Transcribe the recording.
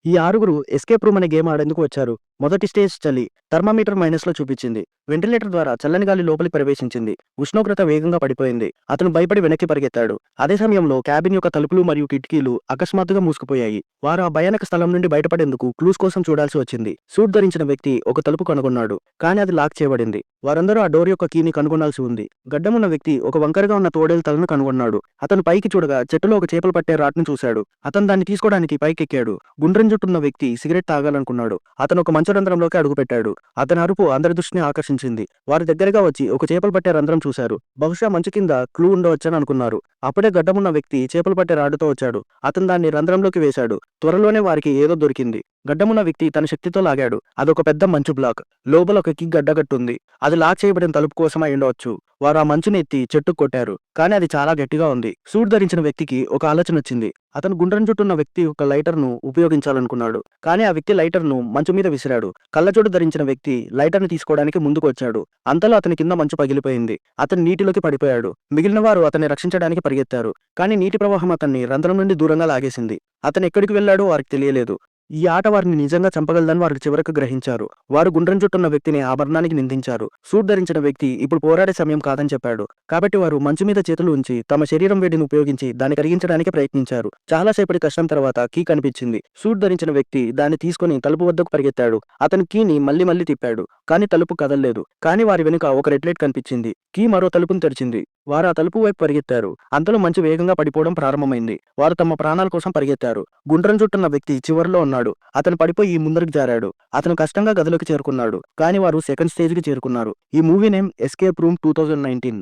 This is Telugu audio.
ఈ ఆరుగురు ఎస్కేప్ రూమ్ అనే గేమ్ ఆడేందుకు వచ్చారు. మొదటి స్టేజ్ చలి. థర్మామీటర్ మైనస్‌లో చూపించింది. వెంటిలేటర్ ద్వారా చల్లని గాలి లోపలికి ప్రవేశించింది. ఉష్ణోగ్రత వేగంగా పడిపోయింది. అతను భయపడి వెనక్కి పరిగెత్తాడు. అదే సమయంలో క్యాబిన్ యొక్క తలుపులు మరియు కిటికీలు అకస్మాత్తుగా మూసుకుపోయాయి. వారు ఆ భయానక స్థలం నుండి బయటపడేందుకు క్లూస్ కోసం చూడాల్సి వచ్చింది. సూట్ ధరించిన వ్యక్తి ఒక తలుపు కనుగొన్నాడు. కానీ అది లాక్ చేయబడింది. వారందరూ ఆ డోర్ యొక్క కీని కనుగొనాల్సి ఉంది. గడ్డమున్న వ్యక్తి ఒక వంకరగా ఉన్న తోడేలు తలను కనుగొన్నాడు. అతను పైకి చూడగా చెట్టులో ఒక చేపలు పట్టే రాడ్‌ని చూశాడు. అతను దాన్ని తీసుకోవడానికి పైకెక్కాడు. గుండ్రం జుట్టున్న వ్యక్తి సిగరెట్ తాగాలనుకున్నాడు. అతను ఒక మంచు రంధ్రంలోకి అడుగుపెట్టాడు. అతని అరుపు అందరి దృష్టిని ఆకర్షించింది. వారు దగ్గరగా వచ్చి ఒక చేపలు పట్టే రంధ్రం చూశారు. బహుశా మంచు కింద క్లూ ఉండవచ్చని అనుకున్నారు. అప్పుడే గడ్డమున్న వ్యక్తి చేపలు పట్టే రాడ్డుతో వచ్చాడు. అతను దాన్ని రంధ్రంలోకి వేశాడు. త్వరలోనే వారికి ఏదో దొరికింది. గడ్డమున్న వ్యక్తి తన శక్తితో లాగాడు. అదొక పెద్ద మంచు బ్లాక్. లోపల ఒక కిక్ గడ్డగట్టుంది. అది లాక్ చేయబడిన తలుపు కోసమై ఉండవచ్చు. వారు ఆ మంచుని ఎత్తి చెట్టుకు కొట్టారు. కానీ అది చాలా గట్టిగా ఉంది. సూట్ ధరించిన వ్యక్తికి ఒక ఆలోచన వచ్చింది. అతను గుండ్రం జుట్టున్న వ్యక్తి ఒక లైటర్‌ను ఉపయోగించాలనుకున్నాడు. కానీ ఆ వ్యక్తి లైటర్‌ను మంచు మీద విసిరాడు. కళ్ళజోడు ధరించిన వ్యక్తి లైటర్‌ని తీసుకోవడానికి ముందుకు వచ్చాడు. అంతలో అతని కింద మంచు పగిలిపోయింది. అతను నీటిలోకి పడిపోయాడు. మిగిలిన వారు అతన్ని రక్షించడానికి పరిగెత్తారు. కానీ నీటి ప్రవాహం అతన్ని రంధ్రం నుండి దూరంగా లాగేసింది. అతను ఎక్కడికి వెళ్ళాడో వారికి తెలియలేదు. ఈ ఆట వారిని నిజంగా చంపగలదని వారు చివరకు గ్రహించారు. వారు గుండ్రం జుట్టున్న వ్యక్తిని ఆ మరణానికి నిందించారు. సూట్ ధరించిన వ్యక్తి ఇప్పుడు పోరాడే సమయం కాదని చెప్పాడు. కాబట్టి వారు మంచు మీద చేతులు ఉంచి తమ శరీరం వేడిని ఉపయోగించి దాన్ని కరిగించడానికి ప్రయత్నించారు. చాలా సేపటి కష్టం తర్వాత కీ కనిపించింది. సూట్ ధరించిన వ్యక్తి దాన్ని తీసుకుని తలుపు వద్దకు పరిగెత్తాడు. అతను కీని మళ్ళీ మళ్ళీ తిప్పాడు. కానీ తలుపు కదల్లేదు. కానీ వారి వెనుక ఒక రెడ్ లైట్ కనిపించింది. కీ మరో తలుపును తెరిచింది. వారు ఆ తలుపు వైపు పరిగెత్తారు. అంతలో మంచు వేగంగా పడిపోవడం ప్రారంభమైంది. వారు తమ ప్రాణాల కోసం పరిగెత్తారు. గుండ్రం జుట్టున్న వ్యక్తి చివరిలో ఉన్నాడు. అతను పడిపోయి ముందరికి జారాడు. అతను కష్టంగా గదిలోకి చేరుకున్నాడు. కానీ వారు సెకండ్ స్టేజ్‌కి చేరుకున్నారు. ఈ మూవీ నేమ్ ఎస్కేప్ రూమ్ 2019.